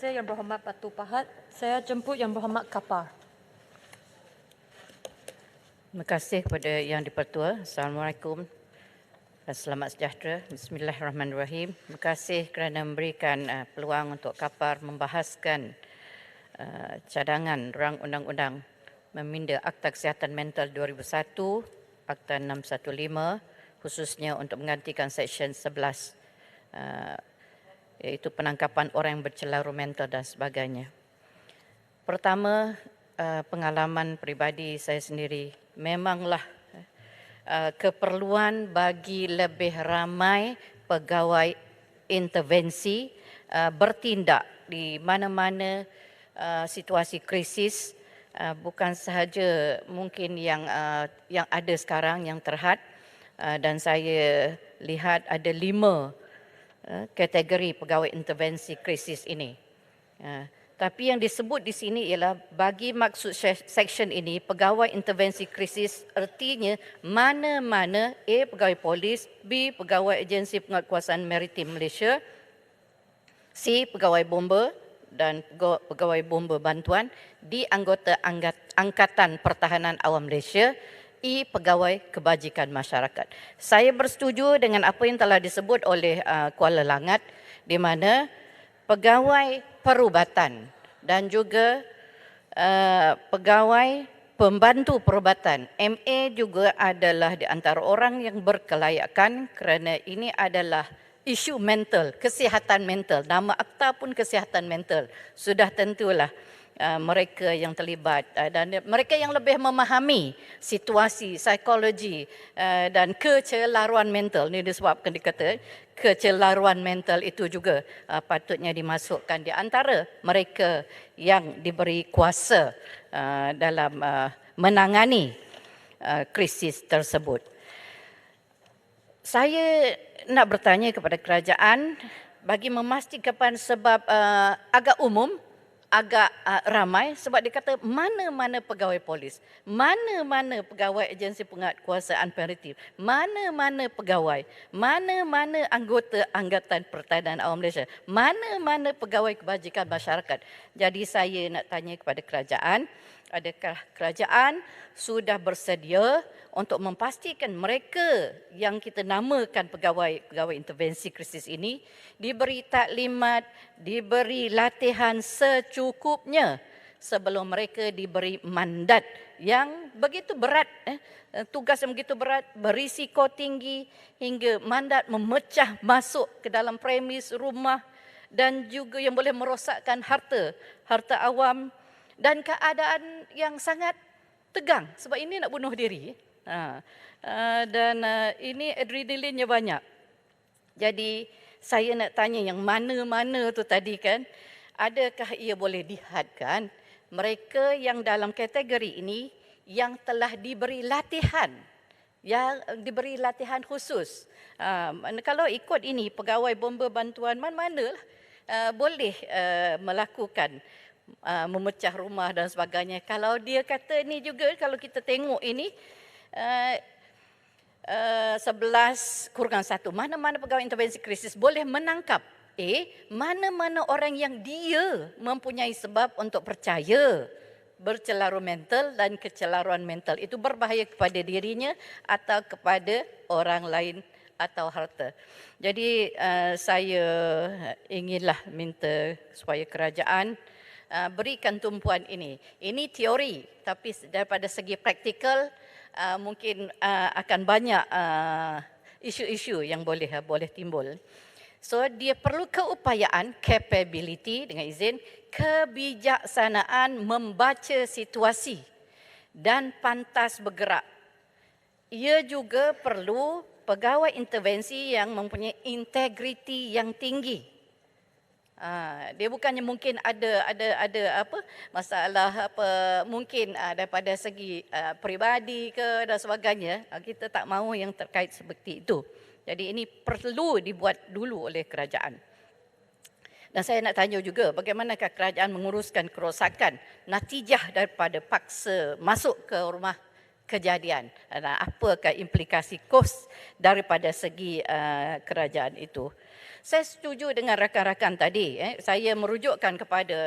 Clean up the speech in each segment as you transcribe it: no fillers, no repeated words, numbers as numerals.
kasih Yang Berhormat Batu Pahat. Saya jemput Yang Berhormat Kapar. Terima kasih kepada Yang di-Pertua. Assalamualaikum dan selamat sejahtera. Bismillahirrahmanirrahim. Terima kasih kerana memberikan peluang untuk Kapar membahaskan cadangan rang undang-undang meminda Akta Kesihatan Mental 2001, Akta 615, khususnya untuk menggantikan Seksyen 11, iaitu penangkapan orang yang bercelaru mental dan sebagainya. Pertama, pengalaman peribadi saya sendiri, memanglah keperluan bagi lebih ramai pegawai intervensi bertindak di mana-mana situasi krisis, bukan sahaja mungkin yang ada sekarang yang terhad, dan saya lihat ada 5 kategori pegawai intervensi krisis ini. Tapi yang disebut di sini ialah bagi maksud seksyen ini, pegawai intervensi krisis artinya mana-mana A. pegawai polis, B. pegawai agensi penguatkuasaan maritim Malaysia, C. pegawai bomba dan pegawai bomba bantuan, D. anggota Angkatan Pertahanan Awam Malaysia, E. pegawai kebajikan masyarakat. Saya bersetuju dengan apa yang telah disebut oleh Kuala Langat, di mana pegawai perubatan dan juga pegawai pembantu perubatan MA juga adalah di antara orang yang berkelayakan, kerana ini adalah isu mental, kesihatan mental. Nama akta pun kesihatan mental. Sudah tentulah mereka yang terlibat dan mereka yang lebih memahami situasi, psikologi dan kecelaruan mental. Ini disebabkan dikata kecelaruan mental itu juga patutnya dimasukkan di antara mereka yang diberi kuasa dalam menangani krisis tersebut. Saya nak bertanya kepada kerajaan bagi memastikan, sebab agak umum, agak ramai, sebab dia kata mana-mana pegawai polis, mana-mana pegawai agensi penguatkuasaan maritim, mana-mana pegawai, mana-mana anggota Angkatan Pertahanan Awam Malaysia, mana-mana pegawai kebajikan masyarakat. Jadi saya nak tanya kepada kerajaan, adakah kerajaan sudah bersedia untuk memastikan mereka yang kita namakan pegawai intervensi krisis ini diberi taklimat, diberi latihan secukupnya sebelum mereka diberi mandat yang begitu berat, tugas yang begitu berat, berisiko tinggi, hingga mandat memecah masuk ke dalam premis rumah dan juga yang boleh merosakkan harta awam dan keadaan yang sangat tegang sebab ini nak bunuh diri. Dan ini adrenalinnya banyak. Jadi saya nak tanya yang mana-mana tu tadi kan, adakah ia boleh dihadkan mereka yang dalam kategori ini yang telah diberi latihan, yang diberi latihan khusus. Kalau ikut ini pegawai bomba bantuan mana-mana boleh melakukan memecah rumah dan sebagainya. Kalau dia kata ni juga, kalau kita tengok ini 11-1, mana-mana pegawai intervensi krisis boleh menangkap mana-mana orang yang dia mempunyai sebab untuk percaya bercelaru mental dan kecelaruan mental itu berbahaya kepada dirinya atau kepada orang lain atau harta. Jadi saya inginlah minta supaya kerajaan berikan tumpuan ini. Ini teori, tapi daripada segi praktikal mungkin akan banyak isu-isu yang boleh timbul. So dia perlu keupayaan, capability dengan izin, kebijaksanaan membaca situasi dan pantas bergerak. Ia juga perlu pegawai intervensi yang mempunyai integriti yang tinggi. Dia bukannya mungkin ada masalah mungkin daripada segi peribadi ke dan sebagainya. Kita tak mahu yang terkait seperti itu. Jadi ini perlu dibuat dulu oleh kerajaan. Dan saya nak tanya juga, bagaimanakah kerajaan menguruskan kerosakan natijah daripada paksa masuk ke rumah kejadian? Dan apakah implikasi kos daripada segi kerajaan itu? Saya setuju dengan rakan-rakan tadi. Saya merujukkan kepada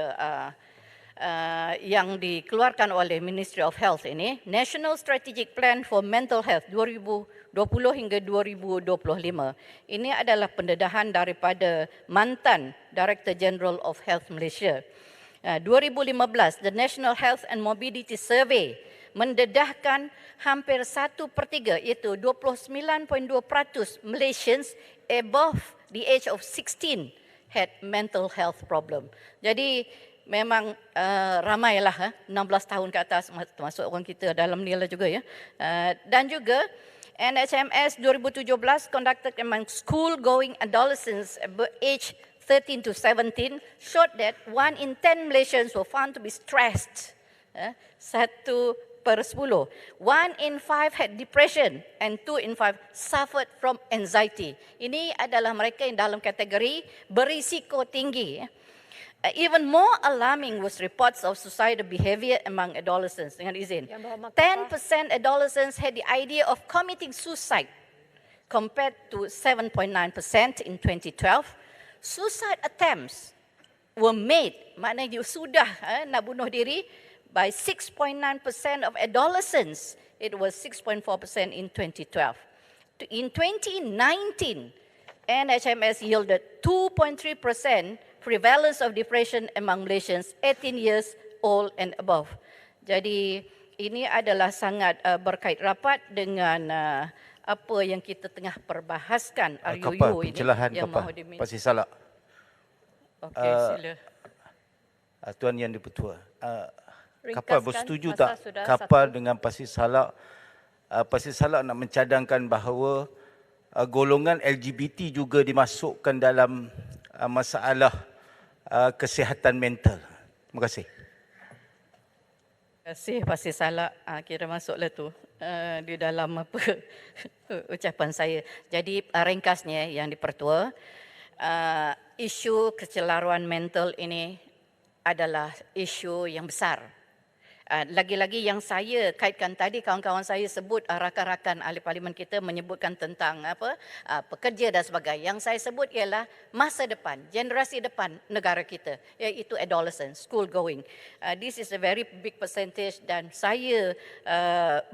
yang dikeluarkan oleh Ministry of Health ini, National Strategic Plan for Mental Health 2020 hingga 2025. Ini adalah pendedahan daripada mantan Director General of Health Malaysia. 2015, the National Health and Mobility Survey mendedahkan hampir 1/3 iaitu 29.2% Malaysians above the age of 16 had mental health problem. Jadi memang ramailah 16 tahun ke atas, termasuk orang kita dalam ni lah juga ya. Dan juga NHMS 2017 conducted among school going adolescents aged 13 to 17 showed that 1 in 10 Malaysians were found to be stressed. 1/10. 1 in 5 had depression and 2 in 5 suffered from anxiety. Ini adalah mereka yang dalam kategori berisiko tinggi. Even more alarming was reports of suicidal behavior among adolescents. Dengan izin, 10% adolescents had the idea of committing suicide compared to 7.9% in 2012. Suicide attempts were made, maknanya sudah nak bunuh diri, by 6.9% of adolescents. It was 6.4% in 2012. In 2019, NHMS yielded 2.3% prevalence of depression among Malaysians 18 years old and above. Jadi ini adalah sangat berkait rapat dengan apa yang kita tengah perbahaskan RUU ini yang mahu diminta. Pasir Salak. Okey, sila. Tuan Yang di-Pertua. Ringkaskan, Kapal bersetuju masa tak sudah kapal satu. dengan Pasir Salak? Pasir Salak nak mencadangkan bahawa golongan LGBT juga dimasukkan dalam masalah kesihatan mental. Terima kasih. Terima kasih Pasir Salak, kira masuklah tu di dalam apa ucapan saya. Jadi ringkasnya Yang di-Pertua, isu kecelaruan mental ini adalah isu yang besar. Lagi-lagi yang saya kaitkan tadi, kawan-kawan saya sebut, rakan-rakan ahli parlimen kita menyebutkan tentang pekerja dan sebagainya. Yang saya sebut ialah masa depan, generasi depan negara kita, iaitu adolescent, school going. This is a very big percentage dan saya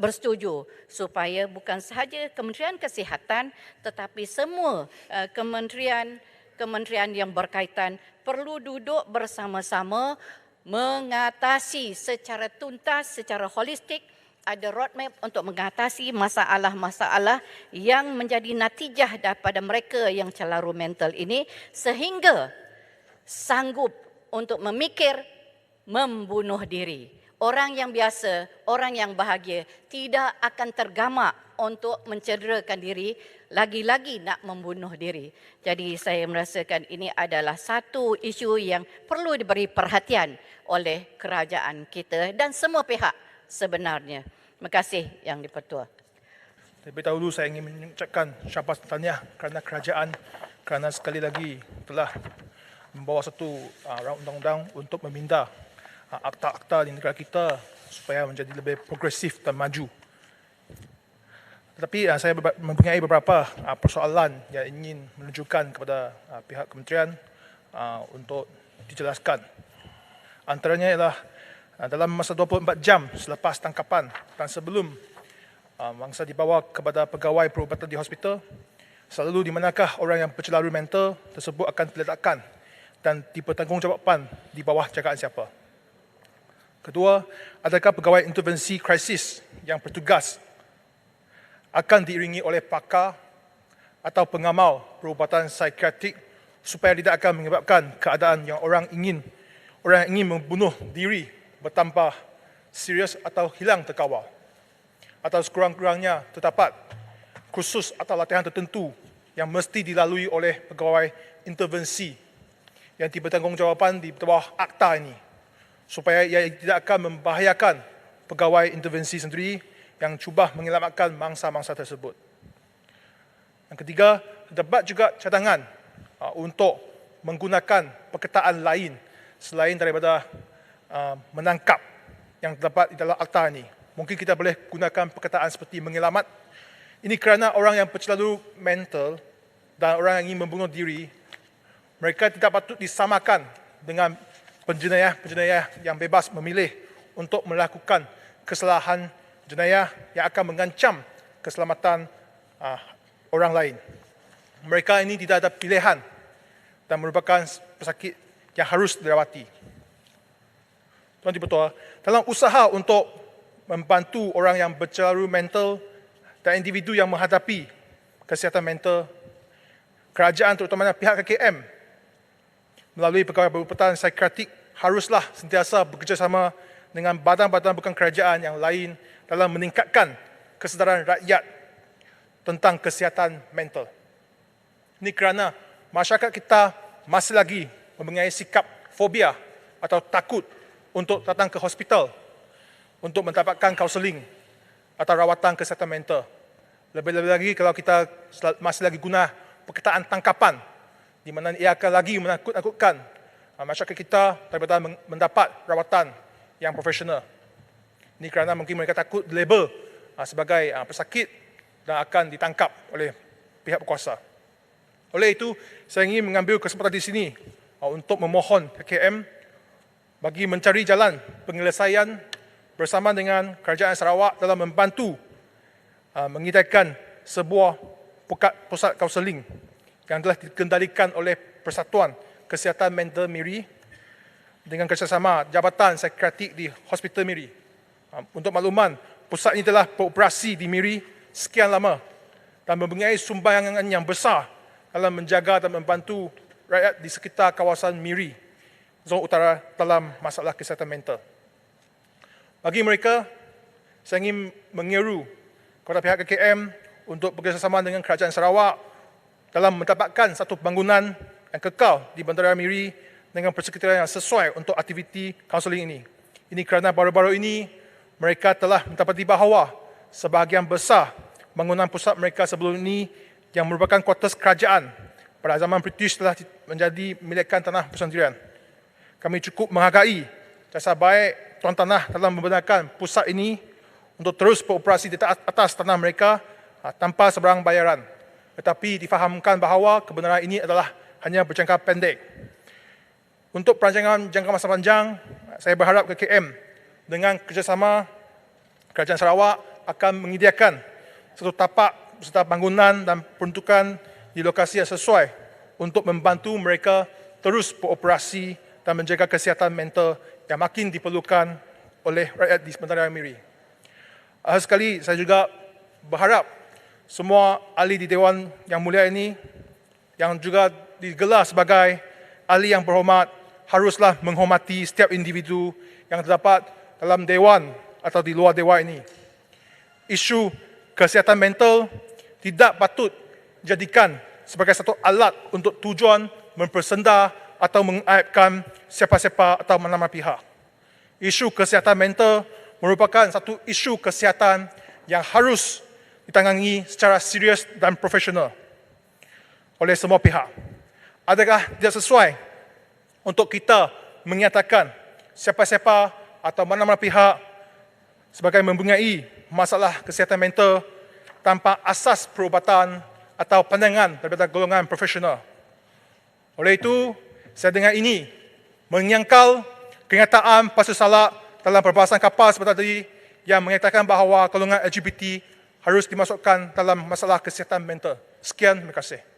bersetuju supaya bukan sahaja Kementerian Kesihatan tetapi semua kementerian yang berkaitan perlu duduk bersama-sama mengatasi secara tuntas, secara holistik, ada roadmap untuk mengatasi masalah-masalah yang menjadi natijah daripada mereka yang celaru mental ini sehingga sanggup untuk memikir membunuh diri. Orang yang biasa, orang yang bahagia tidak akan tergamak untuk mencederakan diri, lagi-lagi nak membunuh diri. Jadi saya merasakan ini adalah satu isu yang perlu diberi perhatian oleh kerajaan kita dan semua pihak sebenarnya. Terima kasih Yang di-Pertua. Terlebih dahulu saya ingin mengucapkan syabas tahniah kerana kerajaan kerana sekali lagi telah membawa satu undang-undang untuk meminda akta-akta di negara kita supaya menjadi lebih progresif dan maju. Tetapi saya mempunyai beberapa persoalan yang ingin menunjukkan kepada pihak kementerian untuk dijelaskan. Antaranya ialah dalam masa 24 jam selepas tangkapan dan sebelum mangsa dibawa kepada pegawai perubatan di hospital, selalu di manakah orang yang bercelaru mental tersebut akan diletakkan dan dipertanggungjawabkan di bawah jagaan siapa. Kedua, adakah pegawai intervensi krisis yang bertugas akan diiringi oleh pakar atau pengamal perubatan psikiatrik supaya tidak akan menyebabkan keadaan yang orang ingin membunuh diri bertambah serius atau hilang terkawal. Atau sekurang-kurangnya terdapat kursus atau latihan tertentu yang mesti dilalui oleh pegawai intervensi yang dipertanggungjawabkan di bawah akta ini supaya ia tidak akan membahayakan pegawai intervensi sendiri yang cuba menyelamatkan mangsa-mangsa tersebut. Yang ketiga, terdapat juga cadangan untuk menggunakan perkataan lain selain daripada menangkap yang terdapat di dalam akta ini. Mungkin kita boleh gunakan perkataan seperti menyelamat. Ini kerana orang yang bercelaru mental dan orang yang ingin membunuh diri mereka tidak patut disamakan dengan penjenayah-penjenayah yang bebas memilih untuk melakukan kesalahan jenayah yang akan mengancam keselamatan orang lain. Mereka ini tidak ada pilihan dan merupakan pesakit yang harus dirawati. Tuan Dipertua, dalam usaha untuk membantu orang yang bercelaru mental dan individu yang menghadapi kesihatan mental, kerajaan terutamanya pihak KKM melalui pegawai berupatan psikiatrik haruslah sentiasa bekerjasama dengan badan-badan bukan kerajaan yang lain dalam meningkatkan kesedaran rakyat tentang kesihatan mental. Ini kerana masyarakat kita masih lagi mempunyai sikap fobia atau takut untuk datang ke hospital untuk mendapatkan kaunseling atau rawatan kesihatan mental. Lebih-lebih lagi kalau kita masih lagi guna perkataan tangkapan di mana ia akan lagi menakut-nakutkan masyarakat kita daripada mendapat rawatan yang profesional. Ini kerana mungkin mereka takut dilabel sebagai pesakit dan akan ditangkap oleh pihak berkuasa. Oleh itu, saya ingin mengambil kesempatan di sini untuk memohon KKM bagi mencari jalan penyelesaian bersama dengan Kerajaan Sarawak dalam membantu mengidaikan sebuah pusat kaunseling yang telah dikendalikan oleh Persatuan Kesihatan Mental Miri dengan kerjasama Jabatan Psikiatrik di Hospital Miri. Untuk makluman, pusat ini telah beroperasi di Miri sekian lama dan mempunyai sumbangan yang besar dalam menjaga dan membantu rakyat di sekitar kawasan Miri, Zon Utara dalam masalah kesihatan mental. Bagi mereka, saya ingin menyeru kepada pihak KKM untuk bekerjasama dengan Kerajaan Sarawak dalam mendapatkan satu bangunan yang kekal di Bandaraya Miri dengan persekitaran yang sesuai untuk aktiviti kaunseling ini. Ini kerana baru-baru ini mereka telah mendapati bahawa sebahagian besar bangunan pusat mereka sebelum ini yang merupakan kuartus kerajaan pada zaman British telah menjadi milikkan tanah persendirian. Kami cukup menghargai jasa baik tuan tanah dalam membenarkan pusat ini untuk terus beroperasi di atas tanah mereka tanpa sebarang bayaran. Tetapi difahamkan bahawa kebenaran ini adalah hanya berjangka pendek. Untuk perancangan jangka masa panjang, saya berharap KKM dengan kerjasama Kerajaan Sarawak akan menyediakan satu tapak beserta bangunan dan peruntukan di lokasi yang sesuai untuk membantu mereka terus beroperasi dan menjaga kesihatan mental yang makin diperlukan oleh rakyat di Bandaraya Miri. Akhir sekali, saya juga berharap semua ahli di Dewan Yang Mulia ini yang juga digelar sebagai ahli yang berhormat haruslah menghormati setiap individu yang terdapat dalam Dewan atau di luar Dewan ini. Isu kesihatan mental tidak patut dijadikan sebagai satu alat untuk tujuan mempersenda atau mengaibkan siapa-siapa atau mana-mana pihak. Isu kesihatan mental merupakan satu isu kesihatan yang harus ditangani secara serius dan profesional oleh semua pihak. Adakah tidak sesuai untuk kita menyatakan siapa-siapa atau mana-mana pihak sebagai mempunyai masalah kesihatan mental tanpa asas perubatan atau pandangan daripada golongan profesional? Oleh itu, saya dengan ini menyangkal kenyataan Pasir Salak dalam perbahasan kapal sebentar tadi yang mengatakan bahawa golongan LGBT harus dimasukkan dalam masalah kesihatan mental. Sekian, terima kasih.